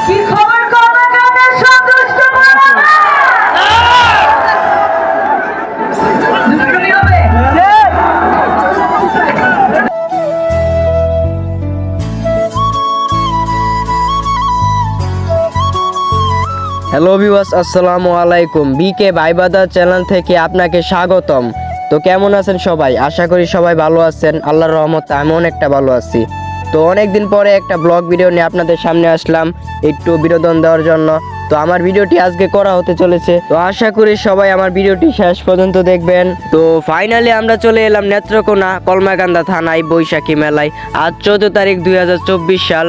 কি খবর কর্মকাণ্ডে সন্তুষ্ট করা না? দুষ্টুমি হবে? হ্যালো ভিউয়ার্স, আসসালামু আলাইকুম। বিকে ভাইবাদা চ্যানেল থেকে আপনাকে স্বাগতম। তো কেমন আছেন সবাই? আশা করি সবাই ভালো আছেন। আল্লাহর রহমতে আমি অনেকটা ভালো আছি। তো অনেকদিন পরে একটা ব্লগ ভিডিও নিয়ে আপনাদের সামনে আসলাম একটু বিনোদন দেওয়ার জন্য। তো আমার ভিডিওটি আজকে করা হতে চলেছে, তো আশা করি সবাই আমার ভিডিওটি শেষ পর্যন্ত দেখবেন। তো ফাইনালি আমরা চলে এলাম নেত্রকোনা কলমাকান্দা থানায় বৈশাখী মেলায়। আজ 14 তারিখ 2024 সাল।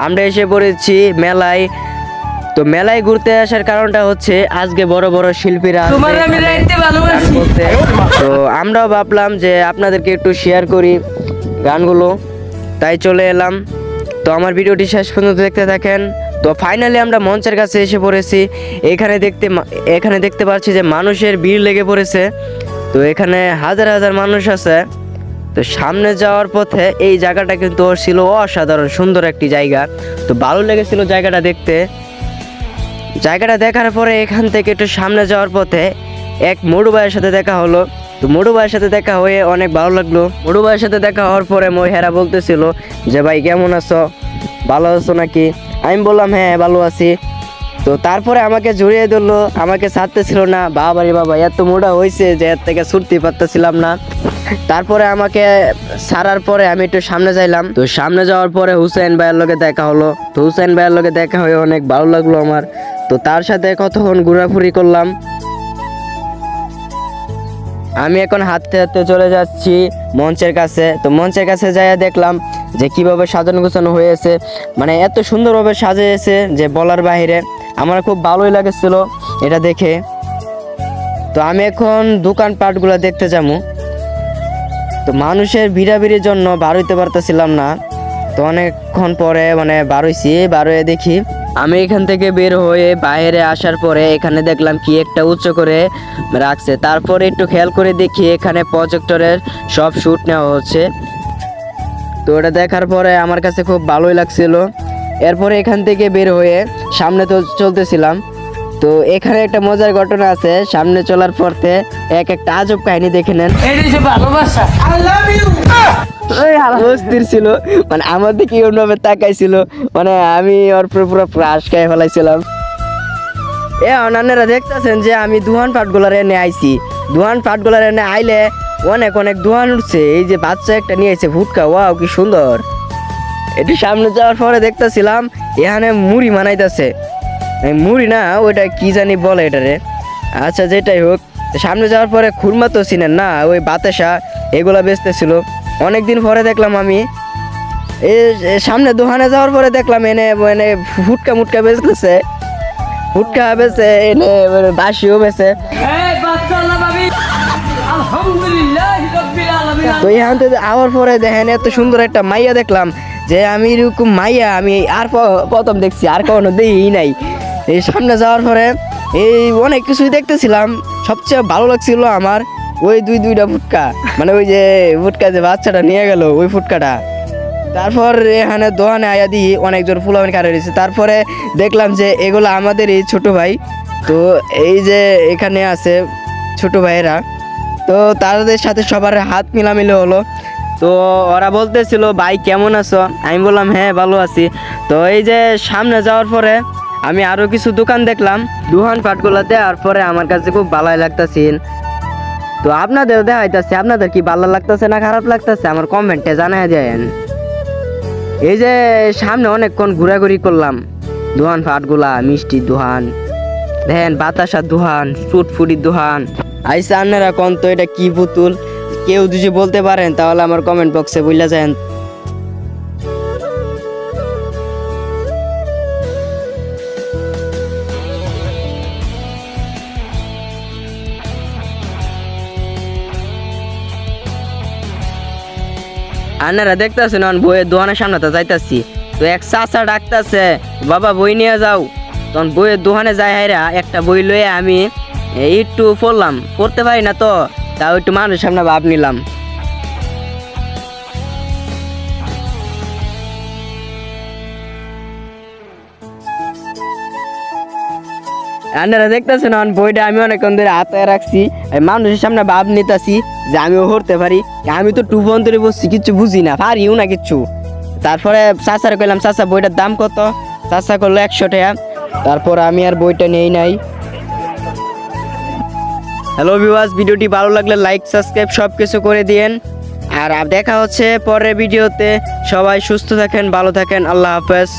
আমরা এসে পড়েছি মেলায়। তো মেলায় ঘুরতে আসার কারণটা হচ্ছে আজকে বড় বড় শিল্পীরা আসবে তোমার আমি এখানে রাইতে ভালোবাসি। গান করতে। তো আমরাও ভাবলাম যে আপনাদেরকে একটু শেয়ার করি গানগুলো, তাই চলে এলাম। তো আমার ভিডিওটি শেষ পর্যন্ত দেখতে থাকেন। তো ফাইনালি আমরা মঞ্চের কাছে এসে পড়েছি। এখানে দেখতে পাচ্ছি যে মানুষের ভিড় লেগে পড়েছে। তো এখানে হাজার হাজার মানুষ আছে। তো সামনে যাওয়ার পথে এই জায়গাটা কিন্তু ছিল অসাধারণ সুন্দর একটি জায়গা। তো ভালো লেগেছিল জায়গাটা দেখতে। জায়গাটা দেখার পরে এখান থেকে একটু সামনে যাওয়ার পথে এক মোড়ু ভাইয়ের সাথে দেখা হলো। তো মোড়ু ভাইয়ের সাথে দেখা হয়ে অনেক ভালো লাগলো। মোড়ু ভাইয়ের সাথে দেখা হওয়ার পরে মহিলারা বলতেছিল যে ভাই কেমন আছো, ভালো আছো নাকি? আমি বললাম হ্যাঁ ভালো আছি। তো তারপরে আমাকে জড়িয়ে ধরলো, আমাকে ছাড়তেছিল না। বাবারে বাবা, এত মোটা হয়েছে যে এর থেকে ছুটতে পারতেছিলাম না। তারপরে আমাকে ছাড়ার পরে আমি একটু সামনে যাইলাম। তো সামনে যাওয়ার পরে হুসেন ভাইয়ের লগে দেখা হলো। তো হুসেন ভাইয়ের লগে দেখা হয়ে অনেক ভালো লাগলো আমার। তো তার সাথে কতক্ষণ ঘোরাঘুরি করলাম। আমি এখন হাঁটতে হাঁটতে চলে যাচ্ছি মঞ্চের কাছে। তো মঞ্চের কাছে যাইয়া দেখলাম যে কিভাবে সাজানো গোছানো হয়েছে, মানে এত সুন্দরভাবে সাজিয়েছে যে বলার বাইরে। আমার খুব ভালোই লাগছিল এটা দেখে। তো আমি এখন দোকানপাটগুলো দেখতে যাবো। তো মানুষের ভিড়াভিড়ির জন্য বার হইতে পারতেছিলাম না। তো অনেকক্ষণ পরে বার হয়ে দেখি আমি এখান থেকে বের হয়ে বাইরে আসার পরে এখানে দেখলাম কি একটা উচ্চ করে রাখছে। তারপরে একটু খেয়াল করে দেখি এখানে প্রজেক্টরের সব শ্যুট নেওয়া হচ্ছে। তো ওটা দেখার পরে আমার কাছে খুব ভালোই লাগছিল। এরপরে এখান থেকে বের হয়ে সামনে তো চলতেছিলাম। তো এখানে একটা মজার ঘটনা আছে। সামনে চলার পরতে একটা আজব কাহিনী দেখে নেন। এই যে ভালোবাসা। I love you. অস্থির ছিল, আমার দিকে অন্যভাবে তাকাইছিল। আমি ওর পুরো ক্রাশ খাই ফেলাইছিলাম। অন্যান্যরা দেখতেছেন যে আমি দুহান পাটগুলার এনে আইছি। দুহান পাটগুলার এনে আইলে অনেক অনেক দুহান উঠছে। এই যে বাচ্চা একটা নিয়েছে ফুটকা, ওয়াও কি সুন্দর। একটু সামনে যাওয়ার পরে দেখতেছিলাম এখানে মুড়ি বানাইতেছে। মুড়ি না, ওইটা কি জানি বলে এটারে। আচ্ছা যেটাই হোক, সামনে যাওয়ার পরে খুরমা তো চিনেন না, ওই বাতাসা এগুলা বেচতেছিল। অনেকদিন পরে দেখলাম আমি এই সামনে দোকানে যাওয়ার পরে দেখলাম এনে ফুটকা মুটকা বেচতেছে। ফুটকা বেচে এনে বাসিও বেচে। এই বাচ্চা আল্লাহ ভাবি। আলহামদুলিল্লাহ রাব্বিল আলামিন। তো এখান থেকে আওয়ার পরে দেখেন এত সুন্দর একটা মাইয়া দেখলাম যে আমি এরকম মাইয়া আমি আর প্রথম দেখছি, আর কখনো দেখি নাই। এই সামনে যাওয়ার পরে এই অনেক কিছুই দেখতেছিলাম। সবচেয়ে ভালো লাগছিল আমার ওই দুইটা ফুটকা, ওই যে ফুটকা যে বাচ্চাটা নিয়ে গেল ওই ফুটকাটা। তারপর এখানে দোকানে আয়া দিই অনেকজন ফুলাবানি কারে রয়েছে। তারপরে দেখলাম যে এগুলো আমাদের এই ছোট ভাই। তো এই যে এখানে আছে ছোট ভাইয়েরা, তো তাদের সাথে সবার হাত মিলামিলি হলো। তো ওরা বলতেছিল ভাই কেমন আছো? আমি বললাম হ্যাঁ ভালো আছি। তো এই যে সামনে যাওয়ার পরে আমি আরও কিছু দোকান দেখলাম দুহান পাটগুলাতে। আর পরে আমার কাছে খুব ভালোই লাগতেছিল। তো আপনাদের দেখাইতেছে, আপনাদের কি ভালো লাগতেছে না খারাপ লাগতেছে আমার কমেন্টে জানাই দেন। এই যে সামনে অনেকক্ষণ ঘোরাঘুরি করলাম। দোহান পাটগুলা, মিষ্টি দোহান দেখেন, বাতাসার দোহান, ফুটফুটির দোহান। আইসা আপনারা কোন তো এটা কি পুতুল? কেউ যদি বলতে পারেন তাহলে আমার কমেন্ট বক্সে বইলা যান। আপনারা দেখতেছেন বইয়ের দোকানের সামনে তো যাইতাছি। তো এক চাচা ডাকতেছে বাবা বই নিয়ে যাও। তখন বইয়ের দোকানে যাই হাইরা একটা বই লয়ে আমি একটু পড়তে পারি না, তো তাও একটু মানুষের সামনে ভাব নিলাম। আপনারা দেখতেছেন বইটা আমি অনেকক্ষণ ধরে হাতে রাখছি, এই মানুষের সামনে ভাব নিতেছি যে আমিও পড়তে পারি। আমি তো টু বন্ধরে বসছি, কিচ্ছু বুঝি না, পারিও না কিচ্ছু। তারপরে চাচার কইলাম, চাচা বইটার দাম কত? চাচা করলো 100 টাকা। তারপর আমি আর বইটা নেই নাই। হ্যালো ভিউয়ার্স, ভিডিওটি ভালো লাগলে লাইক সাবস্ক্রাইব সব কিছু করে দিয়েন। আর দেখা হচ্ছে পরের ভিডিওতে। সবাই সুস্থ থাকেন, ভালো থাকেন, আল্লাহ হাফেজ।